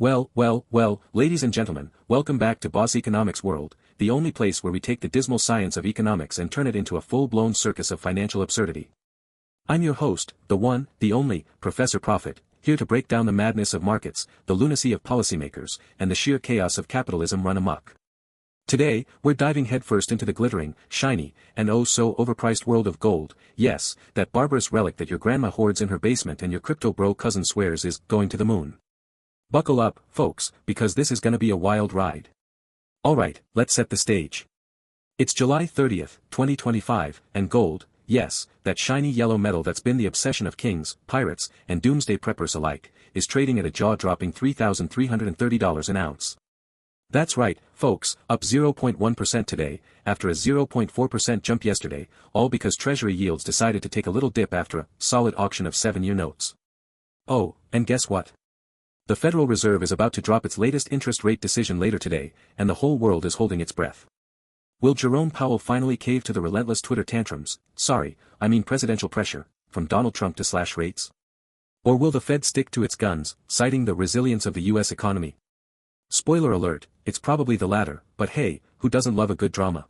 Well, ladies and gentlemen, welcome back to Boss Economics World, the only place where we take the dismal science of economics and turn it into a full-blown circus of financial absurdity. I'm your host, the one, the only, Professor Profit, here to break down the madness of markets, the lunacy of policymakers, and the sheer chaos of capitalism run amok. Today, we're diving headfirst into the glittering, shiny, and oh-so-overpriced world of gold, yes, that barbarous relic that your grandma hoards in her basement and your crypto bro cousin swears is going to the moon. Buckle up, folks, because this is gonna be a wild ride. Alright, let's set the stage. It's July 30th, 2025, and gold, yes, that shiny yellow metal that's been the obsession of kings, pirates, and doomsday preppers alike, is trading at a jaw-dropping $3,330 an ounce. That's right, folks, up 0.1% today, after a 0.4% jump yesterday, all because Treasury yields decided to take a little dip after a solid auction of 7-year notes. Oh, and guess what? The Federal Reserve is about to drop its latest interest rate decision later today, and the whole world is holding its breath. Will Jerome Powell finally cave to the relentless Twitter tantrums, presidential pressure, from Donald Trump to slash rates? Or will the Fed stick to its guns, citing the resilience of the US economy? Spoiler alert, it's probably the latter, but hey, who doesn't love a good drama?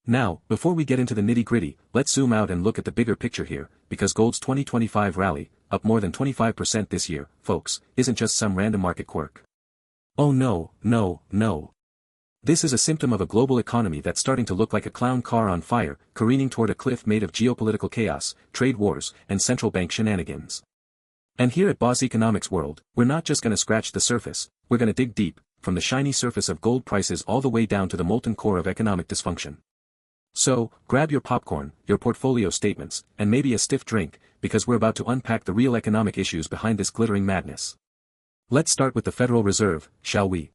Now, before we get into the nitty-gritty, let's zoom out and look at the bigger picture here, because gold's 2025 rally, up more than 25% this year, folks, isn't just some random market quirk. Oh no. This is a symptom of a global economy that's starting to look like a clown car on fire, careening toward a cliff made of geopolitical chaos, trade wars, and central bank shenanigans. And here at Boss Economics World, we're not just gonna scratch the surface, we're gonna dig deep, from the shiny surface of gold prices all the way down to the molten core of economic dysfunction. So, grab your popcorn, your portfolio statements, and maybe a stiff drink, because we're about to unpack the real economic issues behind this glittering madness. Let's start with the Federal Reserve, shall we?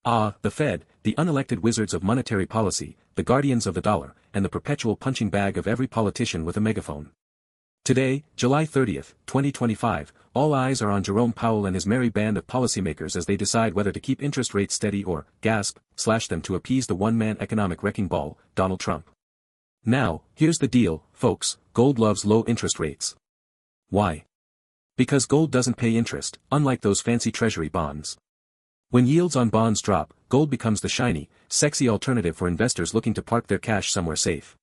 The Fed, the unelected wizards of monetary policy, the guardians of the dollar, and the perpetual punching bag of every politician with a megaphone. Today, July 30th, 2025, all eyes are on Jerome Powell and his merry band of policymakers as they decide whether to keep interest rates steady or, slash them to appease the one-man economic wrecking ball, Donald Trump. Now, here's the deal, folks, gold loves low interest rates. Why? Because gold doesn't pay interest, unlike those fancy treasury bonds. When yields on bonds drop, gold becomes the shiny, sexy alternative for investors looking to park their cash somewhere safe.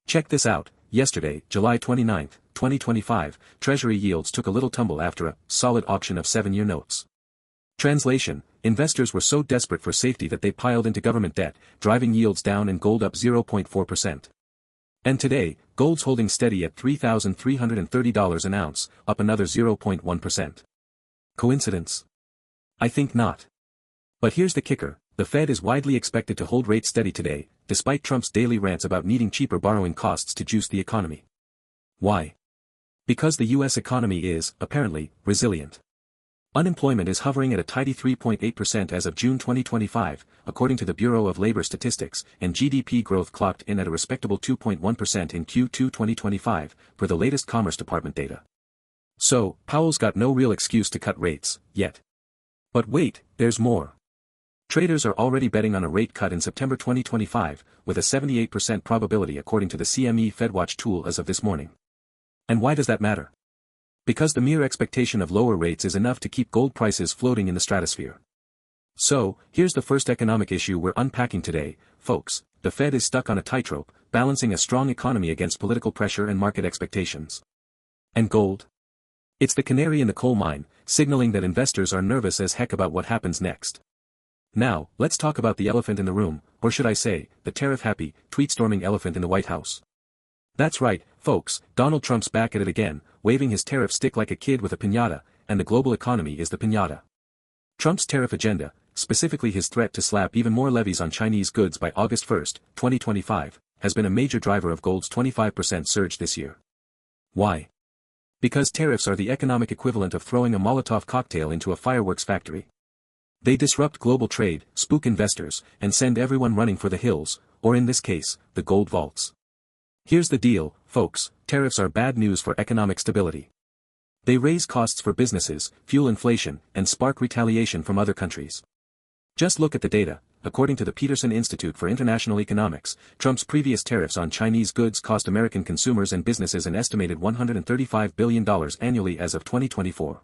Check this out. Yesterday, July 29, 2025, Treasury yields took a little tumble after a solid auction of 7-year notes. Translation, investors were so desperate for safety that they piled into government debt, driving yields down and gold up 0.4%. And today, gold's holding steady at $3,330 an ounce, up another 0.1%. Coincidence? I think not. But here's the kicker. The Fed is widely expected to hold rates steady today, despite Trump's daily rants about needing cheaper borrowing costs to juice the economy. Why? Because the US economy is, apparently, resilient. Unemployment is hovering at a tidy 3.8% as of June 2025, according to the Bureau of Labor Statistics, and GDP growth clocked in at a respectable 2.1% in Q2 2025, per the latest Commerce Department data. So, Powell's got no real excuse to cut rates, yet. But wait, there's more. Traders are already betting on a rate cut in September 2025, with a 78% probability according to the CME FedWatch tool as of this morning. And why does that matter? Because the mere expectation of lower rates is enough to keep gold prices floating in the stratosphere. So, here's the first economic issue we're unpacking today, folks. The Fed is stuck on a tightrope, balancing a strong economy against political pressure and market expectations. And gold? It's the canary in the coal mine, signaling that investors are nervous as heck about what happens next. Now, let's talk about the elephant in the room, or should I say, the tariff-happy, tweet-storming elephant in the White House. That's right, folks, Donald Trump's back at it again, waving his tariff stick like a kid with a piñata, and the global economy is the piñata. Trump's tariff agenda, specifically his threat to slap even more levies on Chinese goods by August 1, 2025, has been a major driver of gold's 25% surge this year. Why? Because tariffs are the economic equivalent of throwing a Molotov cocktail into a fireworks factory. They disrupt global trade, spook investors, and send everyone running for the hills, or in this case, the gold vaults. Here's the deal, folks, tariffs are bad news for economic stability. They raise costs for businesses, fuel inflation, and spark retaliation from other countries. Just look at the data. According to the Peterson Institute for International Economics, Trump's previous tariffs on Chinese goods cost American consumers and businesses an estimated $135 billion annually as of 2024.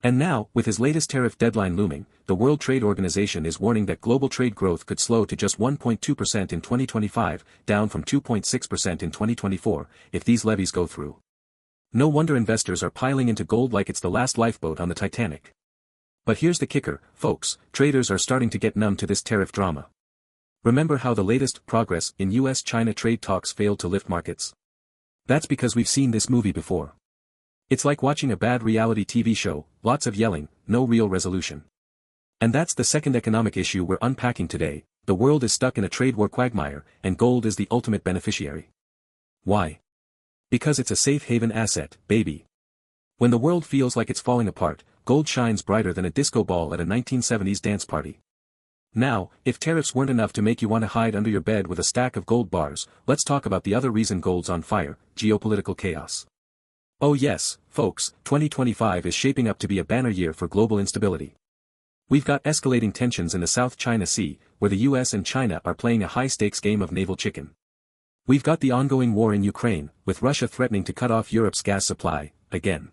And now, with his latest tariff deadline looming, the World Trade Organization is warning that global trade growth could slow to just 1.2% in 2025, down from 2.6% in 2024, if these levies go through. No wonder investors are piling into gold like it's the last lifeboat on the Titanic. But here's the kicker, folks, traders are starting to get numb to this tariff drama. Remember how the latest progress in US-China trade talks failed to lift markets? That's because we've seen this movie before. It's like watching a bad reality TV show, lots of yelling, no real resolution. And that's the second economic issue we're unpacking today. The world is stuck in a trade war quagmire, and gold is the ultimate beneficiary. Why? Because it's a safe haven asset, baby. When the world feels like it's falling apart, gold shines brighter than a disco ball at a 1970s dance party. Now, if tariffs weren't enough to make you want to hide under your bed with a stack of gold bars, let's talk about the other reason gold's on fire: geopolitical chaos. Oh yes, folks, 2025 is shaping up to be a banner year for global instability. We've got escalating tensions in the South China Sea, where the US and China are playing a high-stakes game of naval chicken. We've got the ongoing war in Ukraine, with Russia threatening to cut off Europe's gas supply, again.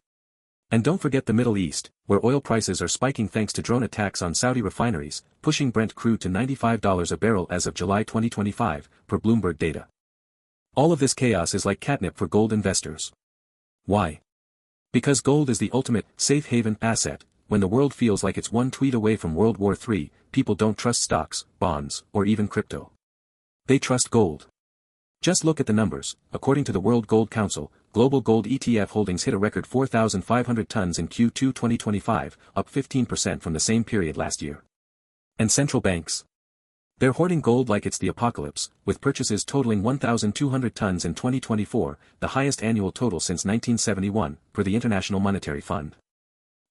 And don't forget the Middle East, where oil prices are spiking thanks to drone attacks on Saudi refineries, pushing Brent crude to $95 a barrel as of July 2025, per Bloomberg data. All of this chaos is like catnip for gold investors. Why? Because gold is the ultimate, safe haven asset. When the world feels like it's one tweet away from World War III, people don't trust stocks, bonds, or even crypto. They trust gold. Just look at the numbers. According to the World Gold Council, global gold ETF holdings hit a record 4,500 tons in Q2 2025, up 15% from the same period last year. And central banks? They're hoarding gold like it's the apocalypse, with purchases totaling 1,200 tons in 2024, the highest annual total since 1971, per the International Monetary Fund.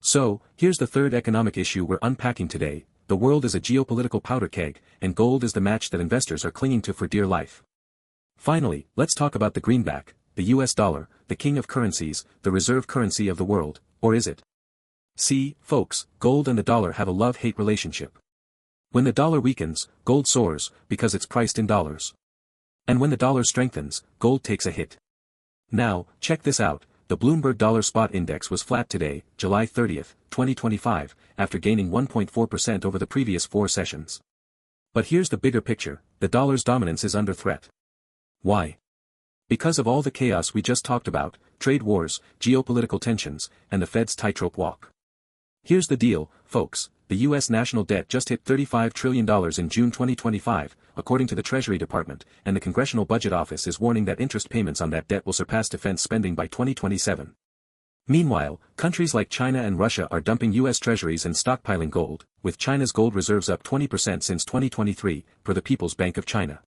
So, here's the third economic issue we're unpacking today: the world is a geopolitical powder keg, and gold is the match that investors are clinging to for dear life. Finally, let's talk about the greenback, the US dollar, the king of currencies, the reserve currency of the world, or is it? See, folks, gold and the dollar have a love-hate relationship. When the dollar weakens, gold soars, because it's priced in dollars. And when the dollar strengthens, gold takes a hit. Now, check this out: the Bloomberg Dollar Spot Index was flat today, July 30, 2025, after gaining 1.4% over the previous 4 sessions. But here's the bigger picture: the dollar's dominance is under threat. Why? Because of all the chaos we just talked about: trade wars, geopolitical tensions, and the Fed's tightrope walk. Here's the deal, folks. The U.S. national debt just hit $35 trillion in June 2025, according to the Treasury Department, and the Congressional Budget Office is warning that interest payments on that debt will surpass defense spending by 2027. Meanwhile, countries like China and Russia are dumping U.S. treasuries and stockpiling gold, with China's gold reserves up 20% since 2023, per the People's Bank of China.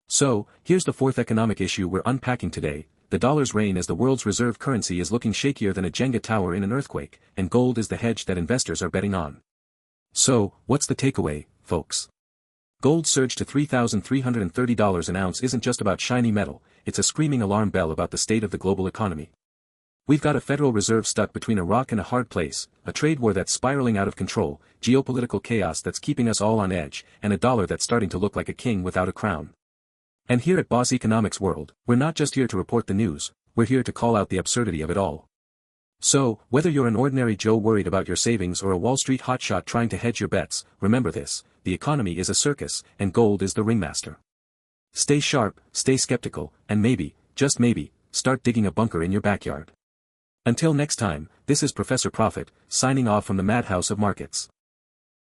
So, here's the fourth economic issue we're unpacking today: the dollar's reign as the world's reserve currency is looking shakier than a Jenga tower in an earthquake, and gold is the hedge that investors are betting on. So, what's the takeaway, folks? Gold's surge to $3,330 an ounce isn't just about shiny metal, it's a screaming alarm bell about the state of the global economy. We've got a Federal Reserve stuck between a rock and a hard place, a trade war that's spiraling out of control, geopolitical chaos that's keeping us all on edge, and a dollar that's starting to look like a king without a crown. And here at Boss Economics World, we're not just here to report the news, we're here to call out the absurdity of it all. So, whether you're an ordinary Joe worried about your savings or a Wall Street hotshot trying to hedge your bets, remember this: the economy is a circus, and gold is the ringmaster. Stay sharp, stay skeptical, and maybe, just maybe, start digging a bunker in your backyard. Until next time, this is Professor Profit, signing off from the Madhouse of Markets.